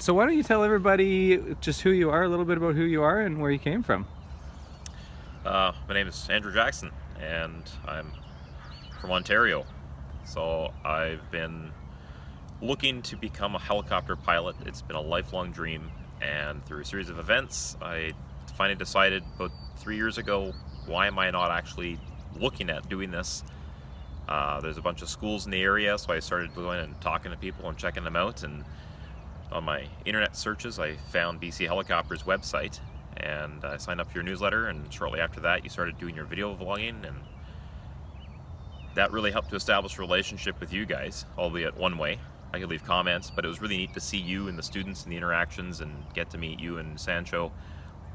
So why don't you tell everybody just who you are, a little bit about who you are and where you came from? My name is Andrew Jackson, and I'm from Ontario. So I've been looking to become a helicopter pilot. It's been a lifelong dream, and through a series of events, I finally decided about 3 years ago, why am I not actually looking at doing this? There's a bunch of schools in the area, so I started going and talking to people and checking them out, and on my internet searches I found BC Helicopter's website, and I signed up for your newsletter, and shortly after that you started doing your video vlogging, and that really helped to establish a relationship with you guys, albeit one way. I could leave comments, but it was really neat to see you and the students and the interactions and get to meet you and Sancho.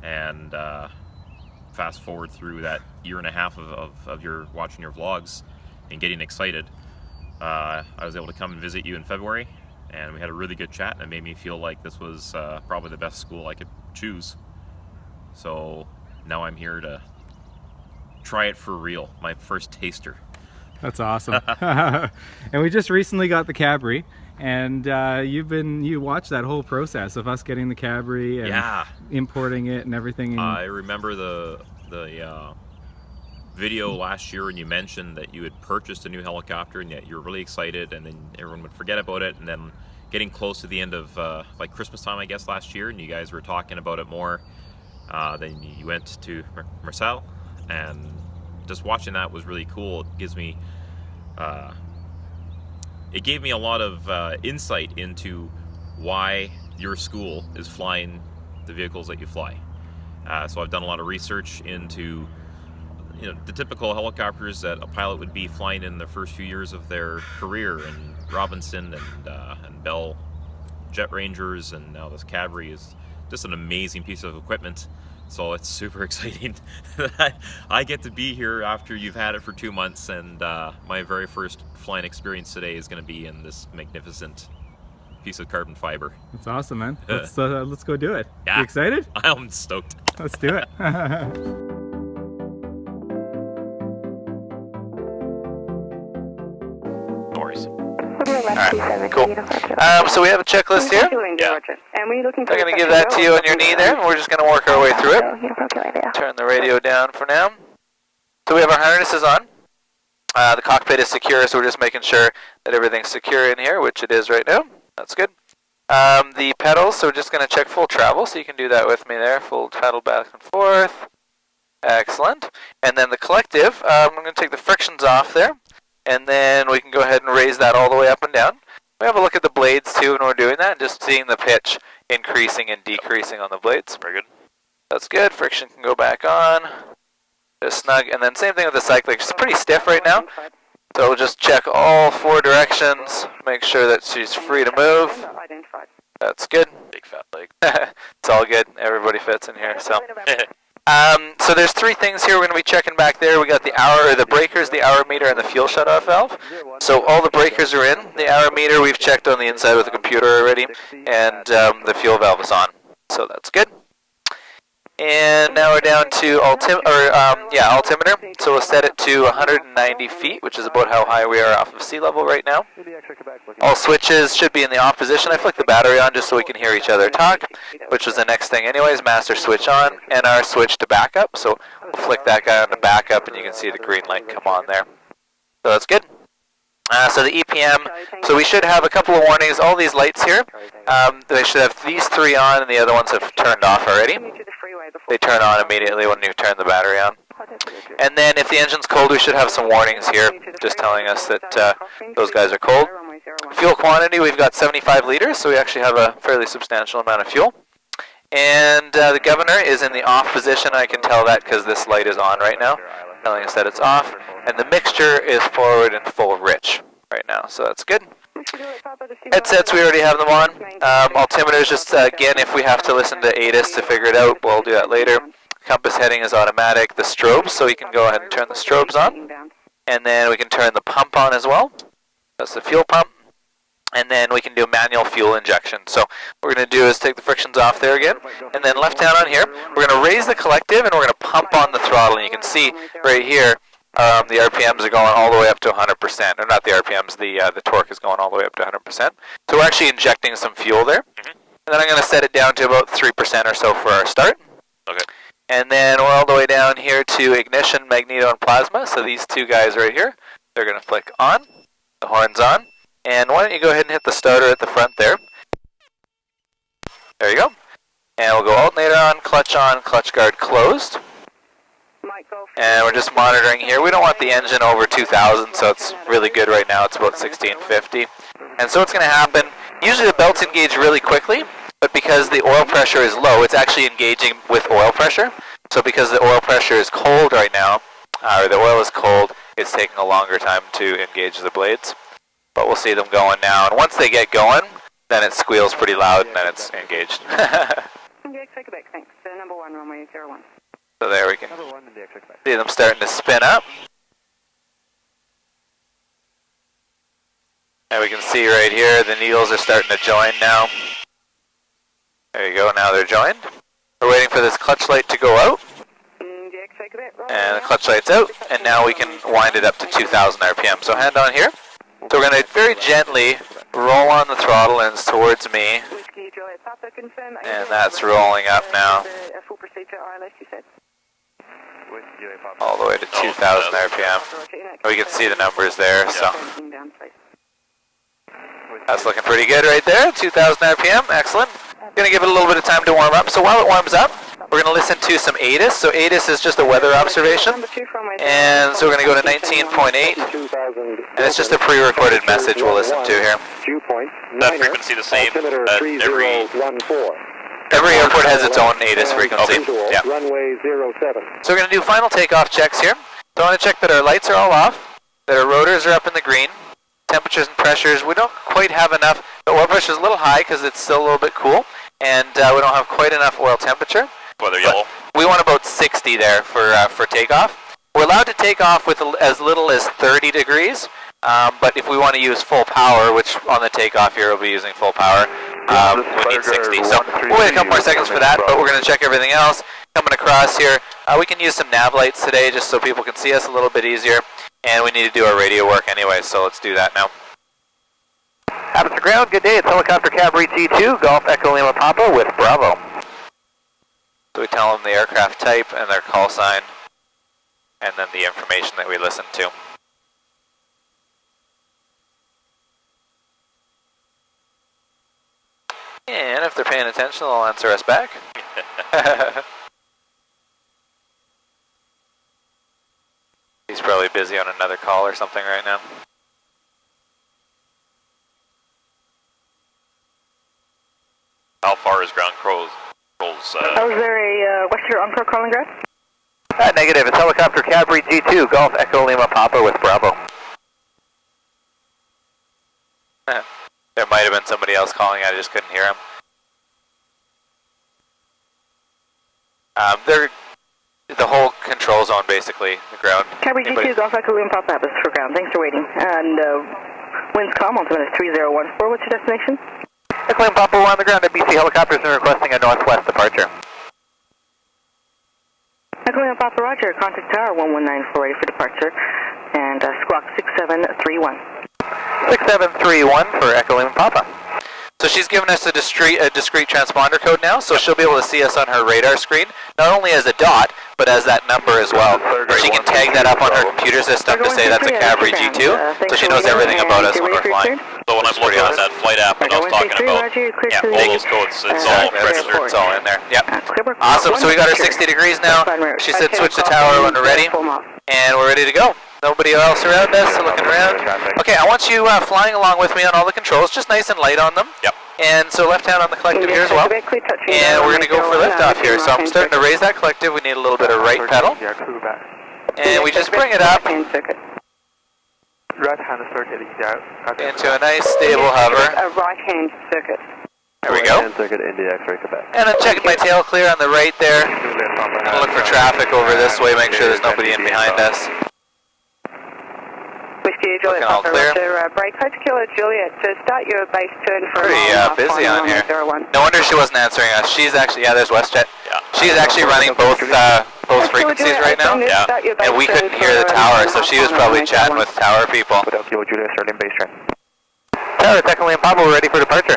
And fast forward through that year and a half of your watching your vlogs and getting excited, I was able to come and visit you in February, and we had a really good chat, and it made me feel like this was probably the best school I could choose. So now I'm here to try it for real, my first taster. That's awesome. And we just recently got the Cabri, and you watched that whole process of us getting the Cabri and importing it and everything. I remember the video last year, and you mentioned that you had purchased a new helicopter and yet you were really excited, and then everyone would forget about it, and then getting close to the end of like Christmas time, I guess, last year, and you guys were talking about it more. Then you went to Marcel, and just watching that was really cool. It gave me a lot of insight into why your school is flying the vehicles that you fly. So I've done a lot of research into the typical helicopters that a pilot would be flying in the first few years of their career, and Robinson and Bell Jet Rangers, and now this Cabri is just an amazing piece of equipment. So it's super exciting that I get to be here after you've had it for 2 months, and my very first flying experience today is going to be in this magnificent piece of carbon fiber. That's awesome, man. Let's go do it. Yeah. You excited? I'm stoked. Let's do it. No worries. Alright, cool. So we have a checklist here. Yeah. I'm going to give that to you on your knee there, and we're just going to work our way through it. Turn the radio down for now. So we have our harnesses on. The cockpit is secure, so we're just making sure that everything's secure in here, which it is right now. That's good. The pedals, so we're just going to check full travel, so you can do that with me there. Full pedal back and forth. Excellent. And then the collective, I'm going to take the frictions off there, and then we can go ahead and raise that all the way up and down. We have a look at the blades too when we're doing that, and just seeing the pitch increasing and decreasing on the blades. Very good. That's good. Friction can go back on. Just snug. And then same thing with the cyclic. She's pretty stiff right now. So we'll just check all 4 directions. Make sure that she's free to move. That's good. Big fat leg. It's all good. Everybody fits in here. So there's 3 things here we're going to be checking back there. We got the breakers, the hour meter, and the fuel shutoff valve. So all the breakers are in. The hour meter we've checked on the inside with the computer already, and the fuel valve is on. So that's good. And now we're down to altimeter. So we'll set it to 190 feet, which is about how high we are off of sea level right now. All switches should be in the off position. I flicked the battery on just so we can hear each other talk, which was the next thing anyways. Master switch on, and our switch to backup. So we'll flick that guy on to backup, and you can see the green light come on there. So that's good. So the EPM, so we should have a couple of warnings. All these lights here, they should have these 3 on, and the other ones have turned off already. They turn on immediately when you turn the battery on. And then if the engine's cold, we should have some warnings here, just telling us that those guys are cold. Fuel quantity, we've got 75 liters, so we actually have a fairly substantial amount of fuel. And the governor is in the off position. I can tell that because this light is on right now, telling us that it's off. And the mixture is forward and full rich right now, so that's good. Headsets, we already have them on. Altimeter is just, again, if we have to listen to ATIS to figure it out, we'll do that later. Compass heading is automatic. The strobes, so you can go ahead and turn the strobes on. And then we can turn the pump on as well. That's the fuel pump. And then we can do manual fuel injection. So what we're going to do is take the frictions off there again. And then left down on here, we're going to raise the collective and we're going to pump on the throttle. And you can see right here, the RPMs are going all the way up to 100%. Or not the RPMs, the torque is going all the way up to 100%. So we're actually injecting some fuel there. And then I'm going to set it down to about 3% or so for our start. Okay. And then we're all the way down here to ignition, magneto, and plasma. So these two guys right here, they're going to flick on. The horn's on. And why don't you go ahead and hit the starter at the front there. There you go. And we'll go alternator on, clutch guard closed. And we're just monitoring here. We don't want the engine over 2,000, so it's really good right now. It's about 1,650. And so what's going to happen, usually the belts engage really quickly, but because the oil pressure is low, it's actually engaging with oil pressure. So because the oil pressure is cold right now, or the oil is cold, it's taking a longer time to engage the blades. But we'll see them going now. And once they get going, then it squeals pretty loud and then it's engaged. Thanks. Number 1, runway 01. So there we can see them starting to spin up. And we can see right here the needles are starting to join now. There you go, now they're joined. We're waiting for this clutch light to go out. And the clutch light's out, and now we can wind it up to 2,000 RPM. So hand on here. So we're going to very gently roll on the throttle ends towards me. And that's rolling up now. All the way to 2,000 RPM. We can see the numbers there, so that's looking pretty good right there. 2,000 RPM, excellent. Going to give it a little bit of time to warm up. So while it warms up, we're going to listen to some ATIS. So ATIS is just a weather observation. And so we're going to go to 19.8. And it's just a pre-recorded message we'll listen to here. That frequency the same every airport has its own ATIS frequency. Okay. Yeah. So we're going to do final takeoff checks here. So I want to check that our lights are all off, that our rotors are up in the green, temperatures and pressures. We don't quite have enough. The oil pressure is a little high because it's still a little bit cool, and we don't have quite enough oil temperature. Weather yellow. We want about 60 there for takeoff. We're allowed to take off with as little as 30 degrees, but if we want to use full power, which on the takeoff here we'll be using full power, we need 60. So we'll wait a couple more seconds for that, but we're going to check everything else. Coming across here, we can use some nav lights today just so people can see us a little bit easier, and we need to do our radio work anyway, so let's do that now. Habits ground, good day, it's helicopter Cabri G2, Golf Echo Lima Papa with Bravo. So we tell them the aircraft type and their call sign, and then the information that we listen to. And if they're paying attention, they'll answer us back. He's probably busy on another call or something right now. How far is ground controls? Is there a Western Encore calling ground? Negative, it's helicopter Cabri G2, Golf Echo Lima Papa with Bravo. There might have been somebody else calling, I just couldn't hear him. They're the whole control zone, basically, the ground. Cabri G2, Golf Echo Lima Papa, this is for ground. Thanks for waiting. And winds calm, altimeter is 3014. What's your destination? Echo Lima Papa, we're on the ground at BC Helicopters and requesting a northwest departure. Echo Lima Papa, roger. Contact tower 1194, ready for departure. And squawk 6731. 6731 for Echo Lima Papa. So she's given us a discrete transponder code now, so she'll be able to see us on her radar screen, not only as a dot, but as that number as well. She can tag that up on her computer system to say that's a Cabri G2, so she knows everything about us when we're flying. So when I'm looking at that flight app that I was talking about, yeah, all those codes, it's all registered. It's all in there. Yep. Awesome, so we got her 60 degrees now. She said switch the tower when we're ready, and we're ready to go. Nobody else around us, so looking around. Okay, I want you flying along with me on all the controls, just nice and light on them. Yep. And so left hand on the collective here as well. And we're going to go for liftoff here. So I'm starting to raise that collective. We need a little bit of right pedal. And we just bring it up into a nice stable hover. A right-hand circuit. There we go. And I'm checking my tail clear on the right there. I'm going to look for traffic over this way, make sure there's nobody in behind us. Whiskey Juliet, all clear. Brake Kilo Juliet, to start your base turn for pretty busy on here. No wonder she wasn't answering us. She's actually, yeah, there's WestJet. Yeah. She's actually running both frequencies right now. Yeah. And we couldn't hear the tower, so she was probably chatting with tower people. Tower, Echo Lima Papa, we're ready for departure.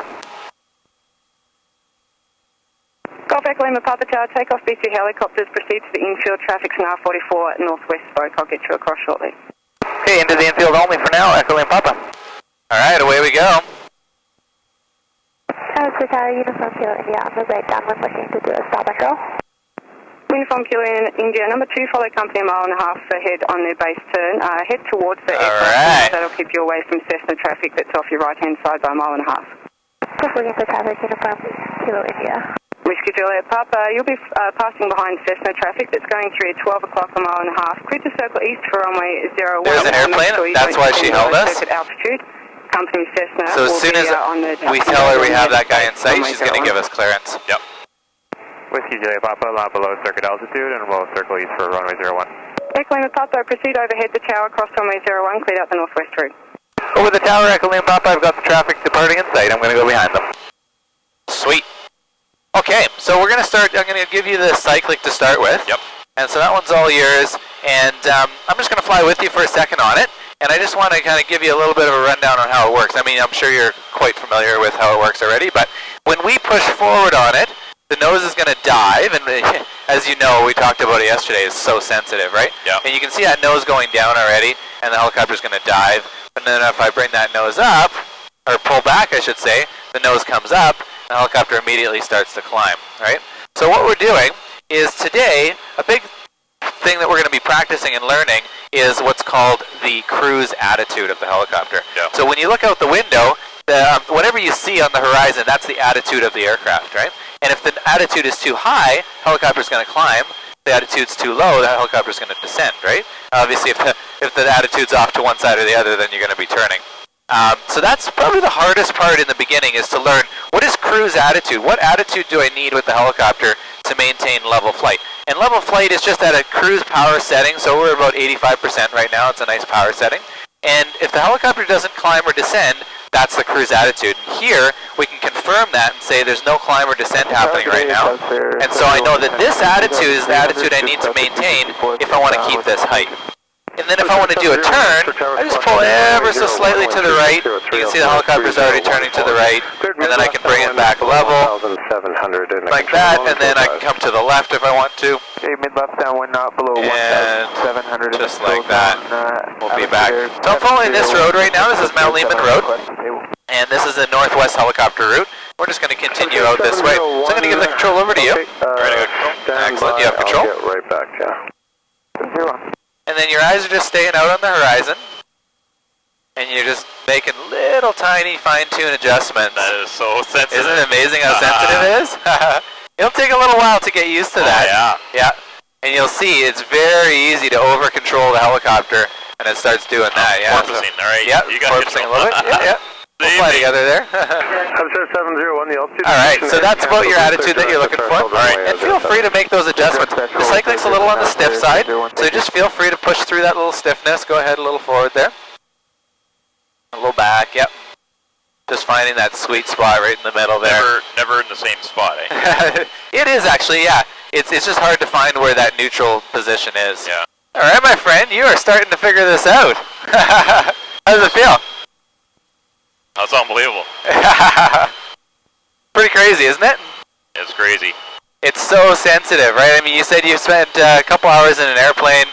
Echo Lima Papa Tower, takeoff B2 helicopters, proceed to the infield, traffic's now 44 northwest spoke. I'll get you across shortly. Okay, into the infield only for now, Echo Lima Papa. Alright, away we go. Tower Tower, Uniform Kilo India, on the right downwind looking to do a stop and go. Uniform Kilo India, number 2, follow company a mile and a half ahead on their base turn. Head towards the aircraft. That'll keep you away from Cessna traffic that's off your right-hand side by a mile and a half. Looking for traffic, Uniform Kilo India. Whiskey Juliet Papa, you'll be passing behind Cessna traffic that's going through at 12 o'clock a mile and a half. Clear to circle east for runway 01. There's an airplane, that's why she held us. Altitude. Company Cessna so as soon as we tell her we have that guy in sight, she's going to give us clearance. Yep. Whiskey Juliet Papa, land below circuit altitude and we'll circle east for runway 01. Echo Lima Papa, proceed overhead the tower, cross runway 01, cleared out the northwest route. Over the tower, Echo Lima Papa, I've got the traffic departing in sight. I'm going to go behind them. Sweet. Okay, so we're going to start, I'm going to give you the cyclic to start with. Yep. And so that one's all yours. And I'm just going to fly with you for a second on it. And I just want to kind of give you a little bit of a rundown on how it works. I mean, I'm sure you're quite familiar with how it works already, but when we push forward on it, the nose is going to dive, and as you know, we talked about it yesterday, it's so sensitive, right? Yeah. And you can see that nose going down already, and the helicopter's going to dive. And then if I bring that nose up, or pull back, I should say, the nose comes up, the helicopter immediately starts to climb, right? So what we're doing is today, a big thing that we're going to be practicing and learning is what's called the cruise attitude of the helicopter. Yeah. So when you look out the window, whatever you see on the horizon, that's the attitude of the aircraft, right? And if the attitude is too high, helicopter's going to climb. If the attitude's too low, the helicopter's going to descend, right? Obviously, if the attitude's off to one side or the other, then you're going to be turning. So that's probably the hardest part in the beginning, is to learn what is cruise attitude? What attitude do I need with the helicopter to maintain level flight? And level flight is just at a cruise power setting, so we're about 85% right now. It's a nice power setting. And if the helicopter doesn't climb or descend, that's the cruise attitude. And here, we can confirm that and say there's no climb or descent happening right now. And so I know that this attitude is the attitude I need to maintain if I want to keep this height. And then if I want to do a turn, I just pull ever so slightly to the right. You can see the helicopter's already turning to the right. And then I can bring it back level, like that, and then I can come to the left if I want to. Okay, mid-left downwind, not below 1,700. Just like that, we'll be back. So I'm following this road right now. This is Mount Lehman Road. And this is the northwest helicopter route. We're just going to continue out this way. So I'm going to give the control over to you. Very good. Excellent, you have control. I'll get right back, yeah. And then your eyes are just staying out on the horizon. And you're just making little tiny fine-tune adjustments. That is so sensitive. Isn't it amazing how sensitive it is? It'll take a little while to get used to that. Yeah. And you'll see it's very easy to over-control the helicopter, and it starts doing that. Yeah. Porpoising, all right. Yep, porpoising a little bit. Yeah. We'll fly together there. Hamster 701, the altitude. Alright, so that's about your attitude that you're looking for. Alright, and feel free to make those adjustments. The cyclic's a little on the stiff side, so just feel free to push through that little stiffness. Go ahead a little forward there. A little back, yep. Just finding that sweet spot right in the middle there. Never in the same spot, eh? It is actually, yeah. It's just hard to find where that neutral position is. Yeah. Alright, my friend, you are starting to figure this out. How does it feel? That's unbelievable. Pretty crazy, isn't it? It's crazy. It's so sensitive, right? I mean, you said you spent a couple hours in an airplane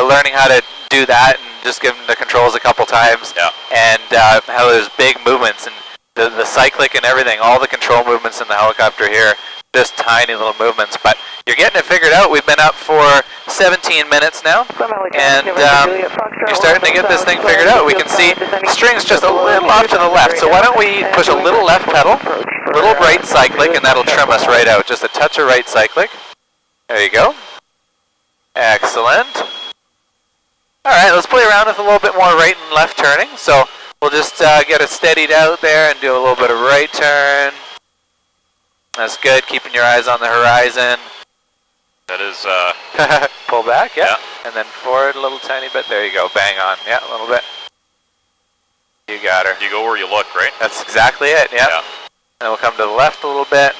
learning how to do that and just give them the controls a couple times. Yeah. And how there's big movements and the cyclic and everything, all the control movements in the helicopter here, just tiny little movements. But you're getting it figured out. We've been up for 17 minutes now, and you're starting to get this thing figured out. We can see the string's just a little off to the left, so why don't we push a little left pedal, a little right cyclic, and that'll trim us right out. Just a touch of right cyclic. There you go. Excellent. Alright, let's play around with a little bit more right and left turning. So we'll just get it steadied out there and do a little bit of right turn. That's good, keeping your eyes on the horizon. That is, pull back, yeah. And then forward a little tiny bit. There you go, bang on. Yeah, a little bit. You got her. You go where you look, right? That's exactly it, yeah. And we'll come to the left a little bit.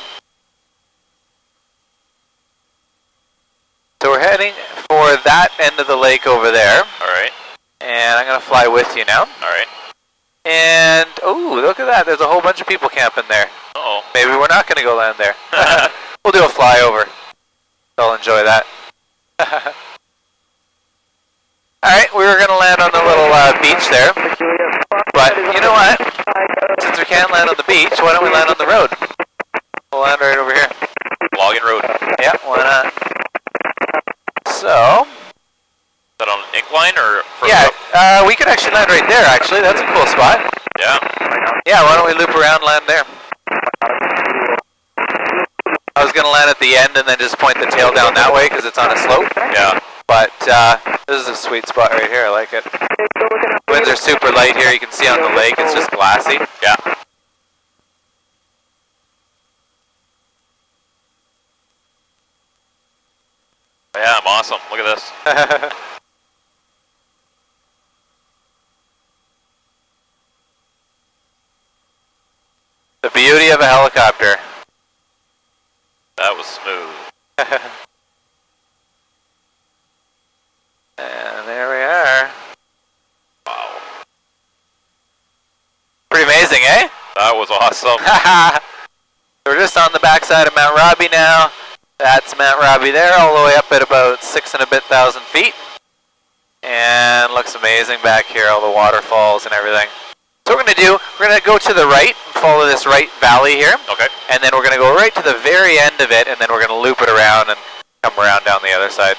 So we're heading for that end of the lake over there. Alright. And I'm going to fly with you now. Alright. And, ooh, look at that. There's a whole bunch of people camping there. Uh-oh. Maybe we're not going to go land there. We'll do a flyover. They'll enjoy that. Alright, we were going to land on the little beach there. But you know what? Since we can't land on the beach, why don't we land on the road? We'll land right over here. Logging road. Yeah, why not? So... Is that on an incline or further yeah, we could actually land right there, actually. That's a cool spot. Yeah. Yeah, why don't we loop around and land there? I was going to land at the end and then just point the tail down that way because it's on a slope. Yeah. But this is a sweet spot right here. I like it. Winds are super light here. You can see on the lake. It's just glassy. Yeah. Yeah, I'm awesome. Look at this. The beauty of a helicopter. That was smooth. And there we are. Wow. Pretty amazing, eh? That was awesome. We're just on the backside of Mount Robbie now. That's Mount Robbie there, all the way up at about 6,000 and a bit feet. And looks amazing back here, all the waterfalls and everything. So what we're going to do, we're going to go to the right and follow this right valley here. Okay. And then we're going to go right to the very end of it, and then we're going to loop it around and come around down the other side.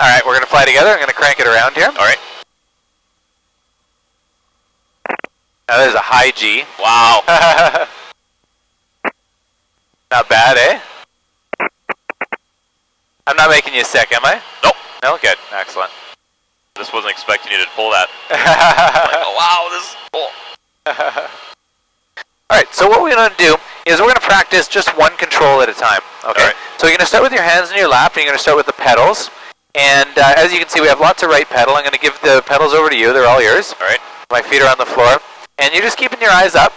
Alright, we're going to fly together. I'm going to crank it around here. Alright. Now there's a high G. Wow. Not bad, eh? I'm not making you sick, am I? Nope. No? Good. Excellent. Just wasn't expecting you to pull that. Like, oh, wow, this is cool. Alright, so what we're going to do is we're going to practice just one control at a time. Okay? Alright. So you're going to start with your hands in your lap, and you're going to start with the pedals. And as you can see, we have lots of right pedal. I'm going to give the pedals over to you. They're all yours. Alright. My feet are on the floor. And you're just keeping your eyes up.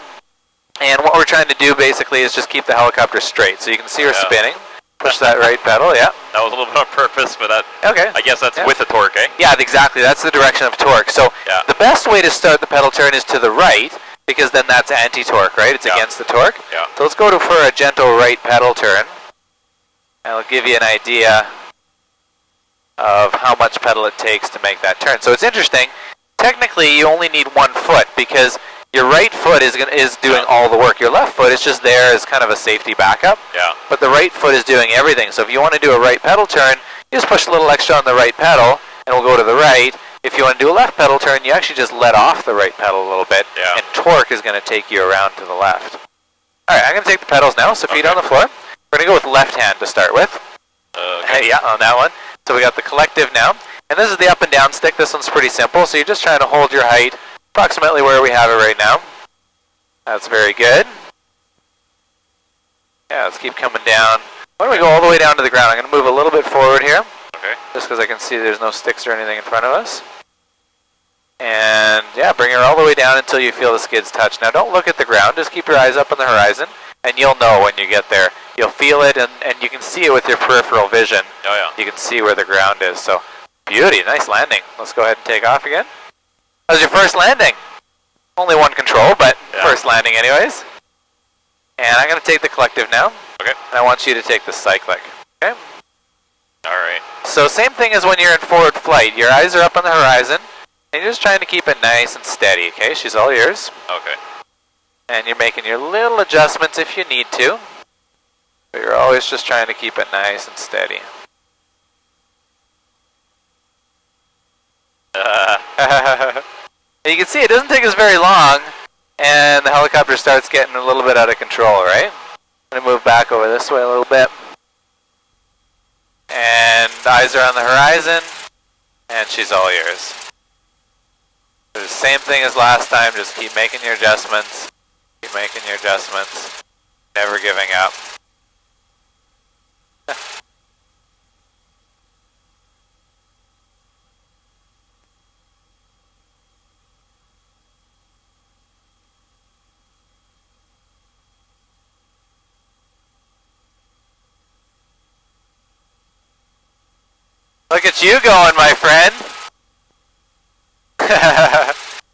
And what we're trying to do basically is just keep the helicopter straight. So you can see her spinning. Push that right pedal, yeah. That was a little bit on purpose, but that. Okay. I guess that's with the torque, eh? Yeah, exactly. That's the direction of torque. So the best way to start the pedal turn is to the right, because then that's anti-torque, right? It's against the torque. Yeah. So let's go for a gentle right pedal turn. And I'll give you an idea of how much pedal it takes to make that turn. So it's interesting. Technically, you only need one foot, because your right foot is doing all the work. Your left foot is just there as kind of a safety backup. Yeah. But the right foot is doing everything. So if you want to do a right pedal turn, you just push a little extra on the right pedal, and we'll go to the right. If you want to do a left pedal turn, you actually just let off the right pedal a little bit, and torque is going to take you around to the left. All right, I'm going to take the pedals now, so feet on the floor. We're going to go with left hand to start with. Yeah, on that one. So we got the collective now. And this is the up and down stick. This one's pretty simple. So you're just trying to hold your height approximately where we have it right now. That's very good. Yeah, let's keep coming down. Why don't we go all the way down to the ground? I'm going to move a little bit forward here. Okay. Just because I can see there's no sticks or anything in front of us. And yeah, bring her all the way down until you feel the skids touch. Now don't look at the ground. Just keep your eyes up on the horizon. And you'll know when you get there. You'll feel it, and you can see it with your peripheral vision. Oh, yeah. You can see where the ground is. So, beauty. Nice landing. Let's go ahead and take off again. That was your first landing. Only one control, but first landing anyways. And I'm going to take the collective now. Okay. And I want you to take the cyclic. Okay? Alright. So same thing as when you're in forward flight. Your eyes are up on the horizon, and you're just trying to keep it nice and steady, okay? She's all yours. Okay. And you're making your little adjustments if you need to. But you're always just trying to keep it nice and steady. You can see it doesn't take us very long, and the helicopter starts getting a little bit out of control, right? I'm going to move back over this way a little bit. And eyes are on the horizon, and she's all yours. The same thing as last time, just keep making your adjustments. Keep making your adjustments. Never giving up. Look at you going, my friend.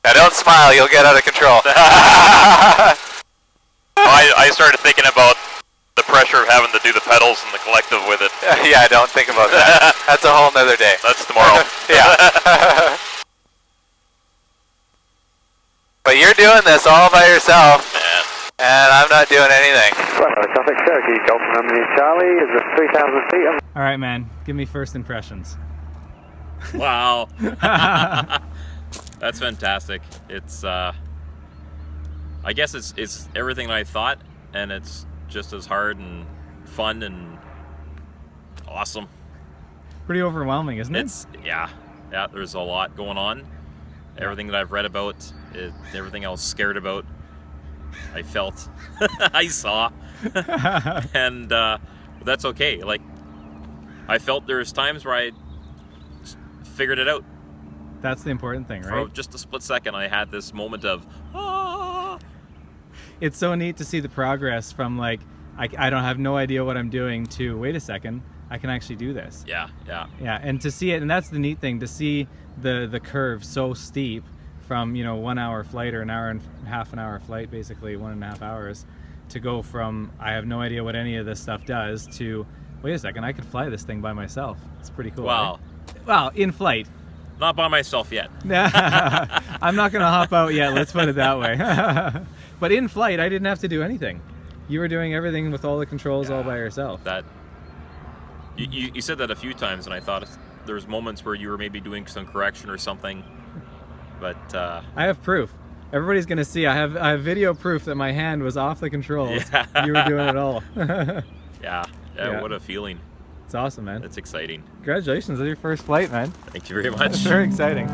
Now don't smile, you'll get out of control. I started thinking about the pressure of having to do the pedals and the collective with it. Yeah, don't think about that. That's a whole nother day. That's tomorrow. Yeah. But you're doing this all by yourself. Man. And I'm not doing anything. Traffic Cherokee, Golf Romeo Charlie is at 3,000 feet. All right, man. Give me first impressions. Wow. That's fantastic. It's I guess it's everything I thought, and it's just as hard and fun and awesome. Pretty overwhelming, isn't it? Yeah, there's a lot going on. Everything that I've read about, everything I was scared about, I felt, I saw, and that's okay. Like, I felt there's times where I figured it out. That's the important thing, right? For just a split second, I had this moment of, ah. It's so neat to see the progress from like, I don't have no idea what I'm doing to, wait a second, I can actually do this. Yeah. Yeah, and to see it, and that's the neat thing, to see the curve so steep from, 1 hour flight or an hour flight, basically 1.5 hours, to go from, I have no idea what any of this stuff does, to, wait a second, I could fly this thing by myself. It's pretty cool. Wow. Right? Well, in flight. Not by myself yet. I'm not going to hop out yet, let's put it that way. But in flight, I didn't have to do anything. You were doing everything with all the controls all by yourself. You said that a few times, and I thought there's moments where you were maybe doing some correction or something, but I have proof. Everybody's going to see. I have video proof that my hand was off the controls. Yeah. You were doing it all. yeah, what a feeling. It's awesome, man. It's exciting. Congratulations on your first flight, man. Thank you very much. Very exciting.